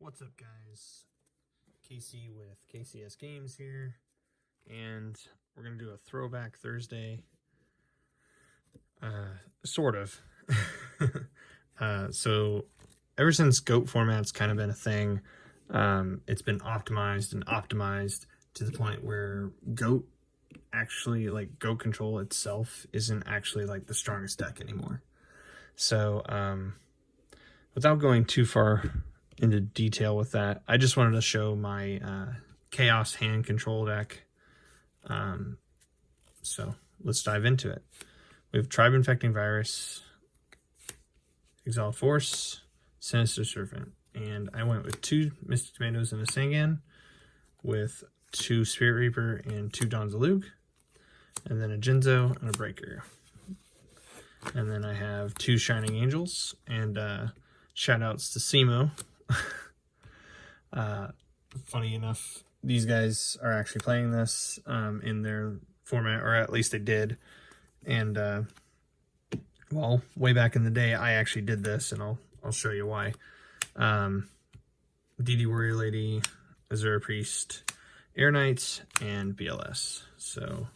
What's up, guys? Casey with KCS Games here, and we're gonna do a throwback Thursday. Sort of. So ever since GOAT format's kind of been a thing, it's been optimized to the point where GOAT actually, like GOAT control itself, isn't actually like the strongest deck anymore. So without going too far into detail with that, I just wanted to show my Chaos hand control deck. So let's dive into it. We have Tribe Infecting Virus, Exiled Force, Sinister Servant, and I went with 2 Mystic Tomatoes and a Sangan, with 2 Spirit Reaper and 2 Donzalug, and then a Jinzo and a Breaker. And then I have 2 Shining Angels, and shout outs to Simo. Funny enough, these guys are actually playing this in their format, or at least they did. And well, way back in the day, I actually did this, and I'll show you why. DD Warrior Lady, Azura Priest, Air Knights, and BLS. So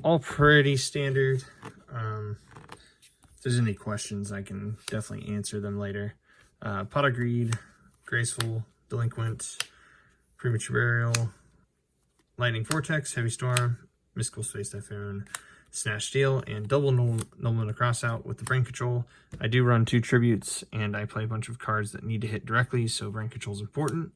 all pretty standard. If there's any questions, I can definitely answer them later. Pot of Greed, Graceful, Delinquent, Premature Burial, Lightning Vortex, Heavy Storm, Mystical Space Typhoon, Snatch Steel, and double Nobleman to cross out with the Brain Control. I do run 2 tributes, and I play a bunch of cards that need to hit directly, so Brain Control is important.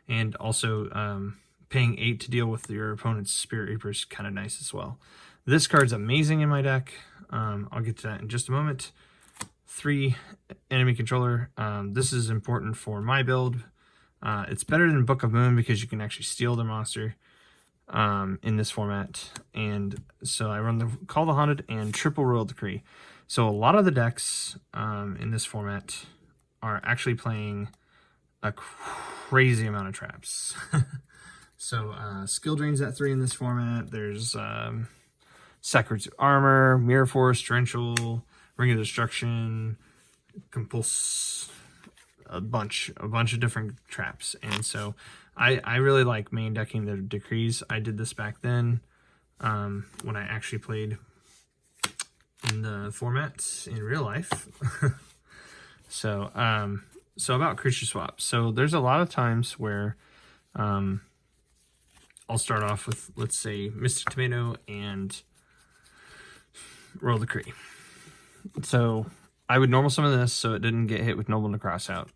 And also paying 8 to deal with your opponent's Spirit Reaper is kind of nice as well. This card's amazing in my deck. I'll get to that in just a moment. 3 enemy controller. This is important for my build. It's better than Book of Moon because you can actually steal their monster in this format. And so I run the Call the Haunted and triple Royal Decree. So a lot of the decks in this format are actually playing a crazy amount of traps. So Skill Drain's at 3 in this format. There's Sacred Armor, Mirror Force, Torrential, Ring of Destruction, Compulse, a bunch of different traps. And so I really like main decking the decrees. I did this back then when I actually played in the format in real life. So about creature swaps. So there's a lot of times where I'll start off with, let's say, Mystic Tomato and Royal Decree. So I would normal summon this so it didn't get hit with Noble to cross out.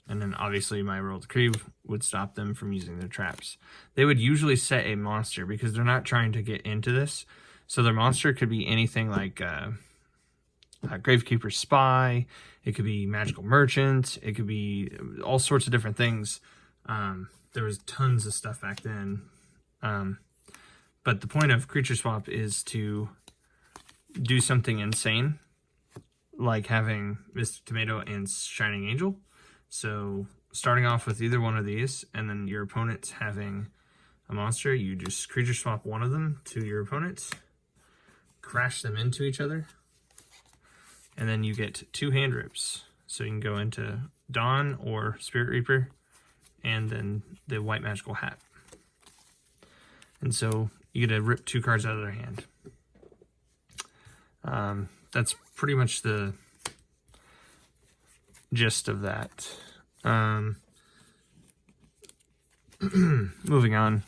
And then obviously my Royal Decree would stop them from using their traps. They would usually set a monster because they're not trying to get into this. So their monster could be anything like Gravekeeper Spy. It could be Magical Merchant. It could be all sorts of different things. There was tons of stuff back then. But the point of creature swap is to do something insane, like having Mystic Tomato and Shining Angel. So starting off with either one of these, and then your opponent's having a monster, you just creature swap one of them to your opponent, crash them into each other, and then you get 2 hand rips. So you can go into Dawn or Spirit Reaper, and then the White Magical Hat. And so you get to rip 2 cards out of their hand. That's pretty much the gist of that. Moving on.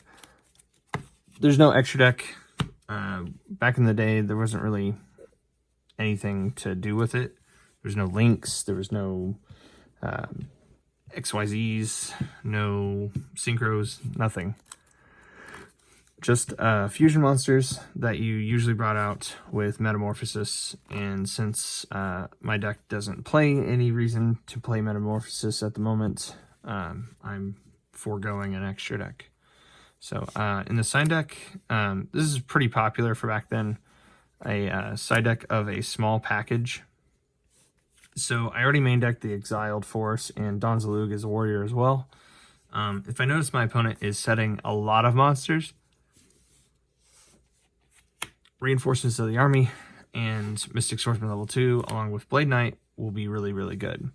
There's no extra deck. Back in the day, there wasn't really anything to do with it. There was no links. There was no XYZs, no synchros, nothing. Just fusion monsters that you usually brought out with Metamorphosis, and since my deck doesn't play any reason to play Metamorphosis at the moment, I'm foregoing an extra deck. So in the side deck, this is pretty popular for back then, a side deck of a small package. So I already main decked the Exiled Force, and Donzalug is a warrior as well. If I notice my opponent is setting a lot of monsters, Reinforcements of the Army and Mystic Swordsman level 2 along with Blade Knight will be really, really good.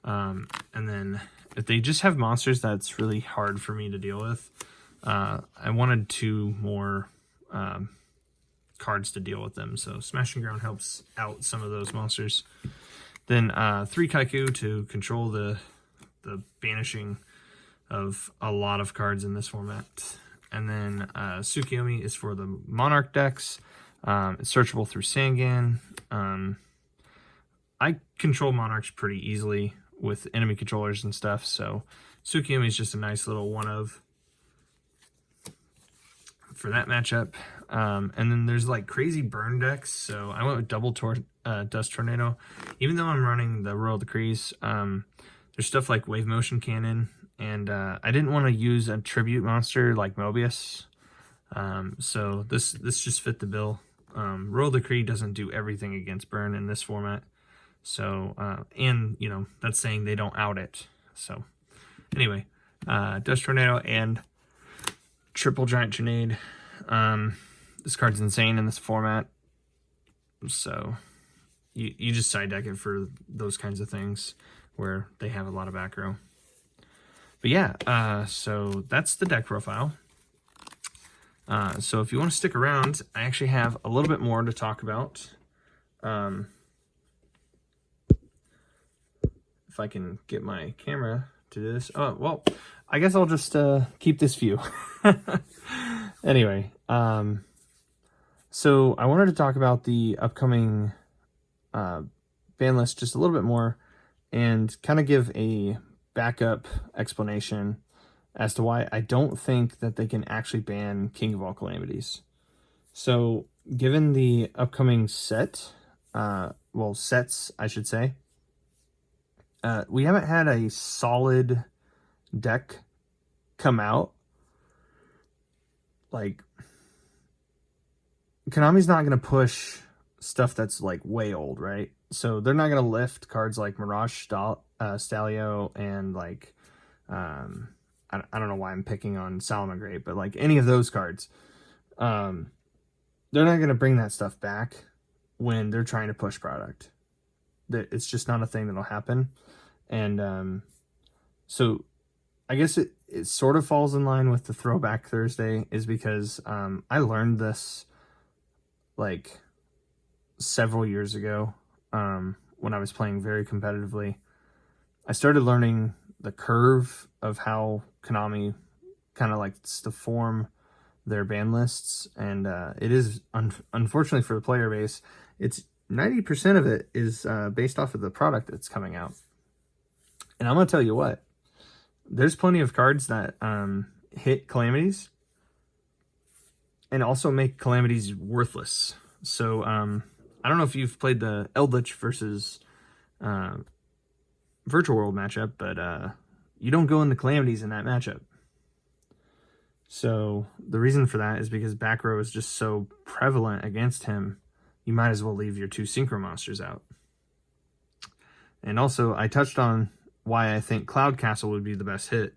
And then if they just have monsters that's really hard for me to deal with, I wanted 2 more cards to deal with them. So Smashing Ground helps out some of those monsters. Then 3 Kaiku to control the banishing of a lot of cards in this format. And then Tsukiyomi is for the Monarch decks. It's searchable through Sangan. I control Monarchs pretty easily with enemy controllers and stuff, so Tsukiyomi is just a nice little one-of for that matchup. And then there's like crazy burn decks, so I went with double Dust Tornado. Even though I'm running the Royal Decrees, there's stuff like Wave Motion Cannon, and I didn't want to use a tribute monster like Mobius, so this just fit the bill. Royal Decree doesn't do everything against burn in this format, so and you know, that's saying they don't out it. So anyway, Dust Tornado and triple Giant Grenade. This card's insane in this format, so you just side deck it for those kinds of things where they have a lot of back row. But yeah, so that's the deck profile. So if you want to stick around, I actually have a little bit more to talk about. If I can get my camera to do this. Oh, well, I guess I'll just keep this view. Anyway, so I wanted to talk about the upcoming ban list just a little bit more and kind of give a backup explanation as to why I don't think that they can actually ban King of All Calamities. So given the upcoming set, well, sets, I should say, we haven't had a solid deck come out. Like, Konami's not going to push stuff that's like way old, right? So they're not going to lift cards like Mirage Stalio and like, I don't know why I'm picking on Salamangreat, but like any of those cards, they're not going to bring that stuff back when they're trying to push product. It's just not a thing that'll happen. And so I guess it sort of falls in line with the Throwback Thursday, is because I learned this like several years ago when I was playing very competitively. I started learning the curve of how Konami kind of likes to form their ban lists, and it is unfortunately for the player base, it's 90% of it is based off of the product that's coming out. And I'm gonna tell you what, there's plenty of cards that hit Calamities and also make Calamities worthless. So I don't know if you've played the Eldritch versus Virtual World matchup, but you don't go into Calamities in that matchup. So the reason for that is because back row is just so prevalent against him, you might as well leave your 2 Synchro Monsters out. And also, I touched on why I think Cloud Castle would be the best hit.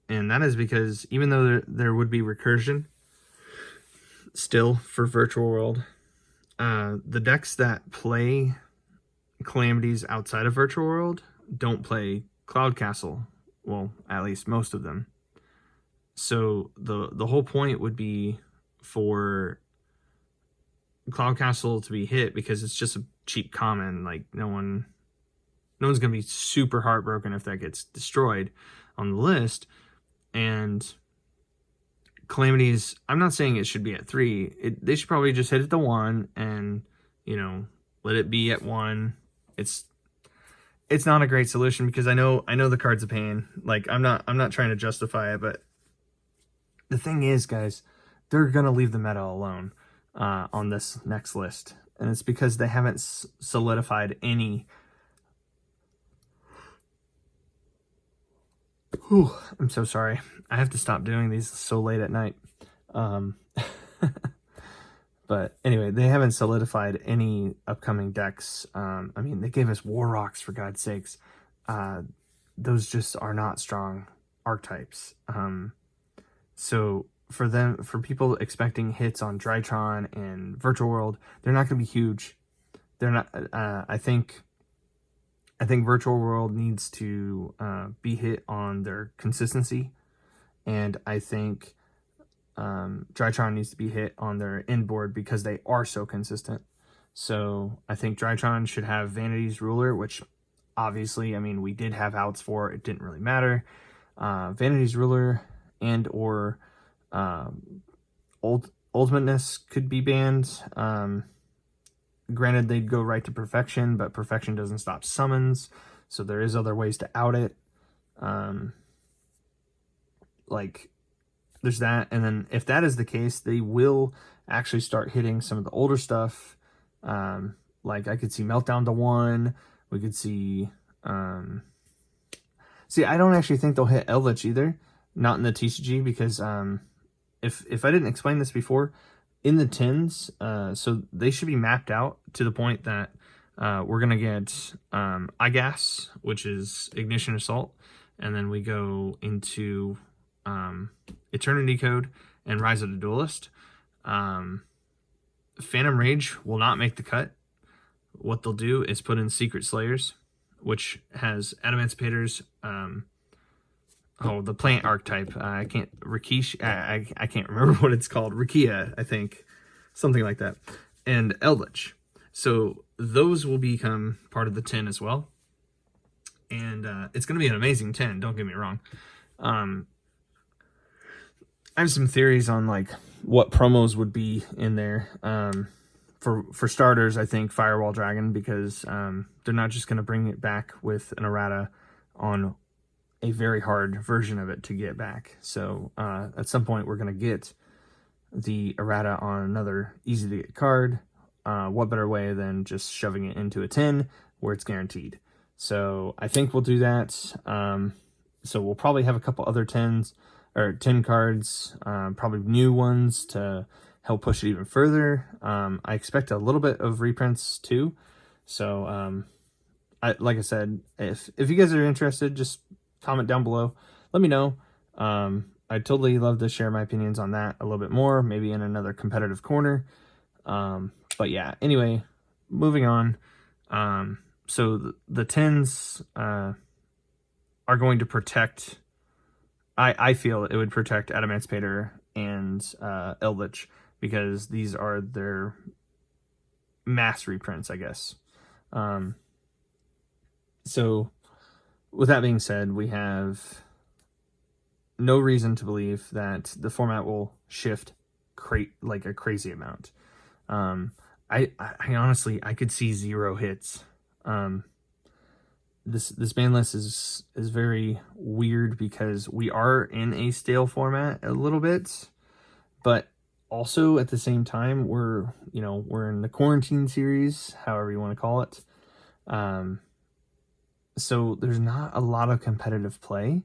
And that is because even though there would be recursion still for Virtual World, the decks that play Calamities outside of Virtual World don't play Cloud Castle. Well, at least most of them. So the whole point would be for Cloud Castle to be hit because it's just a cheap common. Like no one's gonna be super heartbroken if that gets destroyed on the list. And Calamities, I'm not saying it should be at 3. They should probably just hit it to 1 and, you know, let it be at 1. It's not a great solution because I know the card's a pain. Like I'm not trying to justify it, but the thing is, guys, they're gonna leave the meta alone on this next list, and it's because they haven't solidified any. Whew, I'm so sorry. I have to stop doing these so late at night. But anyway, they haven't solidified any upcoming decks. I mean, they gave us War Rocks, for God's sakes. Those just are not strong archetypes. So for people expecting hits on Drytron and Virtual World, they're not going to be huge. They're not. I think I think Virtual World needs to be hit on their consistency, and I think Drytron needs to be hit on their inboard because they are so consistent. So I think Drytron should have Vanity's Ruler, which obviously, I mean, we did have outs for, it didn't really matter. Vanity's Ruler and or Ultimateness could be banned. Granted, they'd go right to Perfection, but Perfection doesn't stop summons, so there is other ways to out it. Like, there's that, and then if that is the case, they will actually start hitting some of the older stuff. Like, I could see Meltdown to 1. We could see... See, I don't actually think they'll hit Eldritch either. Not in the TCG, because if I didn't explain this before, in the tins, so they should be mapped out to the point that we're going to get IGAS, which is Ignition Assault, and then we go into Eternity Code and Rise of the Duelist. Phantom Rage will not make the cut. What they'll do is put in Secret Slayers, which has Adamantipator's, the plant archetype. I can't remember what it's called. Rakia, I think. Something like that. And Eldritch. So those will become part of the 10 as well. And it's going to be an amazing 10, don't get me wrong. I have some theories on like what promos would be in there. For starters, I think Firewall Dragon, because they're not just going to bring it back with an errata on a very hard version of it to get back. So at some point, we're going to get the errata on another easy to get card. What better way than just shoving it into a 10 where it's guaranteed? So I think we'll do that. So we'll probably have a couple other 10s or 10 cards, probably new ones to help push it even further. I expect a little bit of reprints too. So like I said, if you guys are interested, just comment down below. Let me know. I'd totally love to share my opinions on that a little bit more, maybe in another competitive corner. But yeah, anyway, moving on. So the 10s are going to protect... I feel it would protect Adamantipator and Eldritch, because these are their mass reprints, I guess. So with that being said, we have no reason to believe that the format will shift like a crazy amount. I honestly, I could see 0 hits. This ban list is very weird because we are in a stale format a little bit, but also at the same time we're in the quarantine series, however you want to call it. So there's not a lot of competitive play,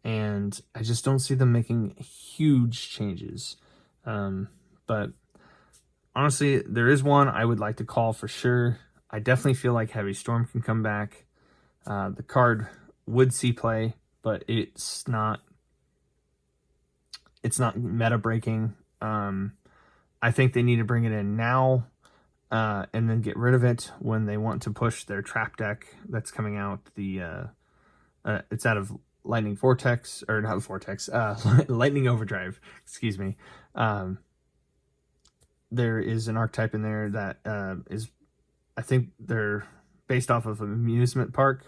and I just don't see them making huge changes. But honestly, there is one I would like to call for sure. I definitely feel like Heavy Storm can come back. The card would see play, but it's not meta breaking. I think they need to bring it in now, and then get rid of it when they want to push their trap deck that's coming out. It's out of Lightning Vortex, or not Vortex, Lightning Overdrive, excuse me. There is an archetype in there that is, I think they're based off of an amusement park,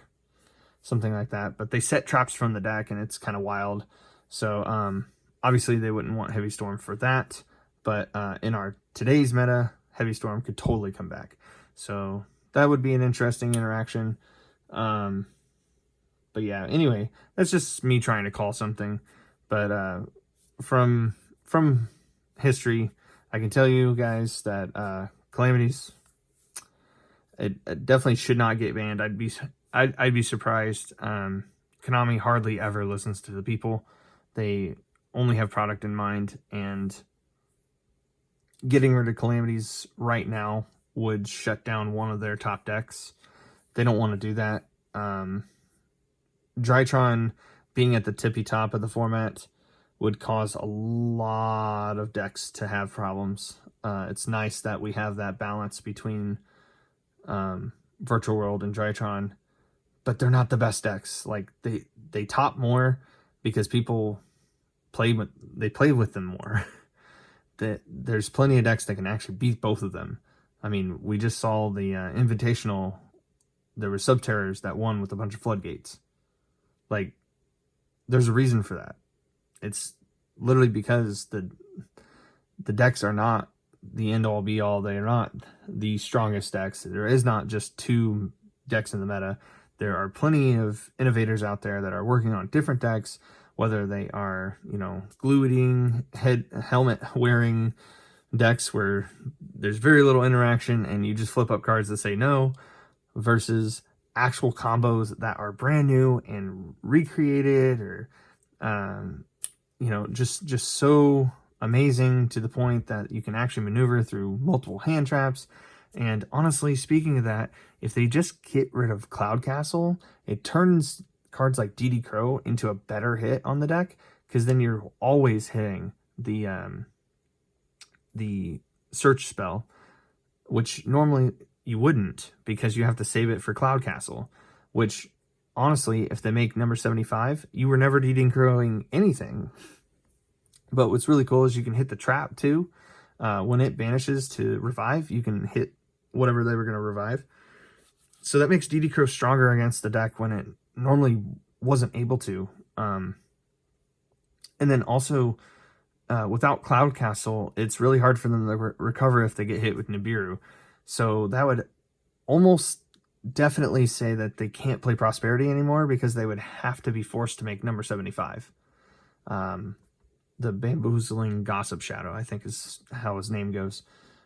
something like that, but they set traps from the deck, and it's kind of wild. So obviously they wouldn't want Heavy Storm for that, but in our today's meta, Heavy Storm could totally come back. So that would be an interesting interaction. But yeah, anyway, that's just me trying to call something. But from history, I can tell you guys that Calamities, it definitely should not get banned. I'd be surprised. Konami hardly ever listens to the people. They only have product in mind, and getting rid of Calamities right now would shut down one of their top decks. They don't want to do that. Drytron being at the tippy top of the format would cause a lot of decks to have problems. It's nice that we have that balance between Virtual World and Drytron. but they're not the best decks. Like they top more because people play with them more. There's plenty of decks that can actually beat both of them. I mean, we just saw the Invitational. There were Subterrors that won with a bunch of Floodgates. Like, there's a reason for that. It's literally because the decks are not the end-all be-all. They're not the strongest decks. There is not just 2 decks in the meta. There are plenty of innovators out there that are working on different decks, whether they are, glue-eating, helmet-wearing decks where there's very little interaction and you just flip up cards that say no, versus actual combos that are brand new and recreated, or just so amazing to the point that you can actually maneuver through multiple hand traps. And honestly, speaking of that, if they just get rid of Cloud Castle, it turns cards like DD Crow into a better hit on the deck, because then you're always hitting the search spell, which normally you wouldn't, because you have to save it for Cloud Castle, which honestly, if they make number 75, you were never DD Crowing anything. But what's really cool is you can hit the trap too. When it banishes to revive, you can hit whatever they were going to revive. So that makes DD Crow stronger against the deck when it normally wasn't able to. And then also, without Cloud Castle, it's really hard for them to recover if they get hit with Nibiru. So that would almost definitely say that they can't play Prosperity anymore, because they would have to be forced to make number 75. The Bamboozling Gossip Shadow, I think is how his name goes.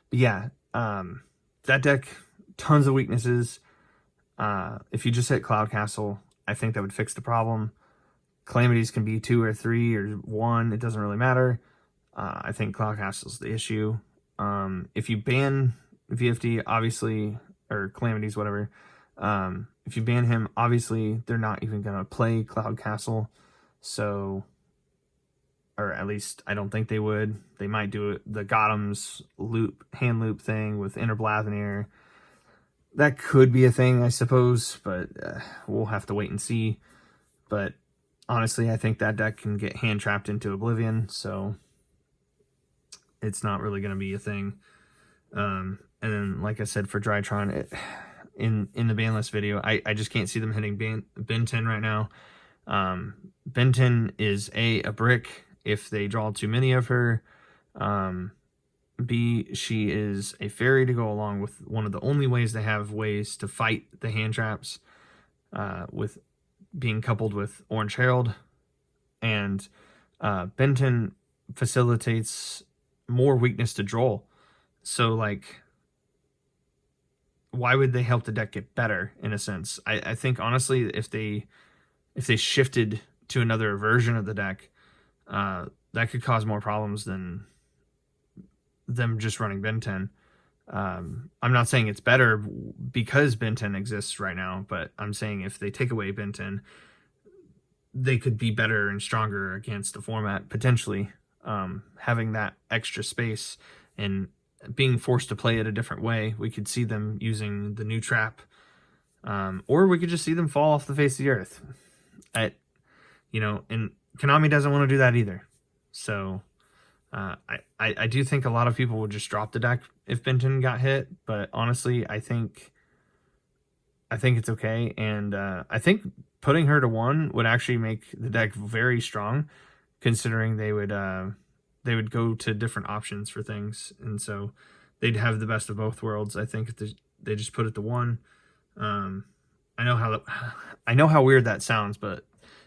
But yeah, that deck, tons of weaknesses. If you just hit Cloud Castle, I think that would fix the problem. Calamities can be 2 or 3 or 1. It doesn't really matter. I think Cloud Castle's the issue. If you ban VFD, obviously, or Calamities, whatever. If you ban him, obviously, they're not even going to play Cloud Castle. So, or at least I don't think they would. They might do it, the Gotham's hand loop thing with Inner Blathnir. That could be a thing, I suppose, but we'll have to wait and see. But honestly, I think that deck can get hand trapped into Oblivion, so it's not really going to be a thing. And then, like I said, for Drytron, in the ban list video, I just can't see them hitting Ben 10 right now. Ben 10 is a brick if they draw too many of her. B, she is a fairy to go along with one of the only ways they have ways to fight the hand traps, with being coupled with Orange Herald. And Benton facilitates more weakness to Droll. So, like, why would they help the deck get better, in a sense? I think, honestly, if they shifted to another version of the deck, that could cause more problems than them just running Ben 10. I'm not saying it's better because Ben 10 exists right now, but I'm saying if they take away Ben 10, they could be better and stronger against the format, potentially. Having that extra space and being forced to play it a different way, we could see them using the new trap, or we could just see them fall off the face of the earth. And Konami doesn't want to do that either. So I do think a lot of people would just drop the deck if Benton got hit, but honestly, I think it's okay, and I think putting her to 1 would actually make the deck very strong, considering they would go to different options for things, and so they'd have the best of both worlds. I think if they just put it to 1. I know how weird that sounds, but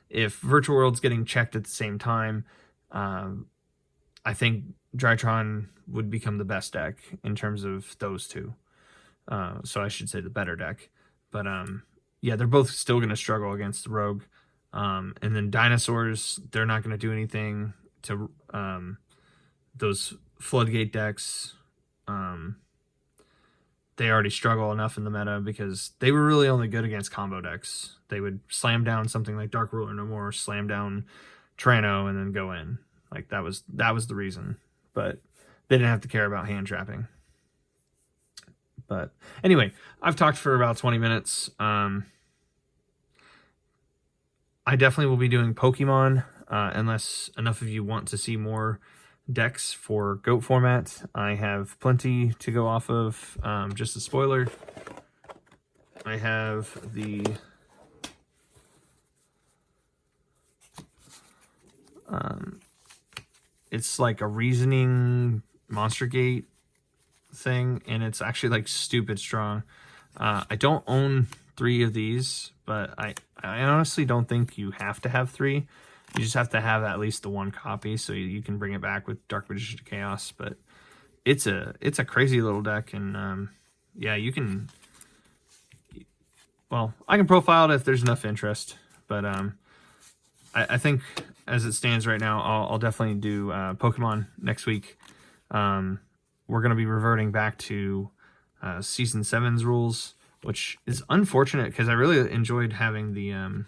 if Virtual World's getting checked at the same time, I think Drytron would become the best deck in terms of those two. So I should say the better deck. But yeah, they're both still going to struggle against the Rogue. And then Dinosaurs, they're not going to do anything to those Floodgate decks. They already struggle enough in the meta because they were really only good against combo decks. They would slam down something like Dark Ruler No More, slam down Trano, and then go in. Like, that was the reason. But they didn't have to care about hand trapping. But anyway, I've talked for about 20 minutes. I definitely will be doing Pokemon, unless enough of you want to see more decks for GOAT format. I have plenty to go off of. Just a spoiler, I have the it's like a Reasoning Monster Gate thing, and it's actually like stupid strong. I don't own 3 of these, but I honestly don't think you have to have 3. You just have to have at least the 1 copy, so you can bring it back with Dark Magician Chaos. But it's a crazy little deck, and yeah, you can. Well, I can profile it if there's enough interest, but I think as it stands right now, I'll definitely do Pokemon next week. We're going to be reverting back to Season 7's rules, which is unfortunate because I really enjoyed having the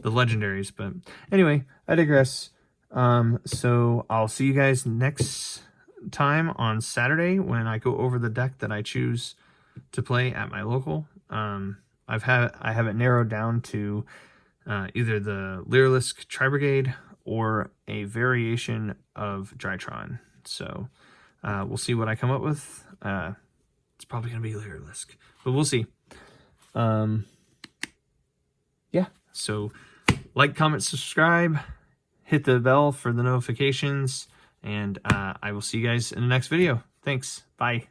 legendaries. But anyway, I digress. So I'll see you guys next time on Saturday when I go over the deck that I choose to play at my local. I have it narrowed down to either the Lyrilusc Tri-Brigade or a variation of Drytron. So we'll see what I come up with. It's probably going to be Lyrilusc, but we'll see. Yeah, so like, comment, subscribe, hit the bell for the notifications, and I will see you guys in the next video. Thanks. Bye.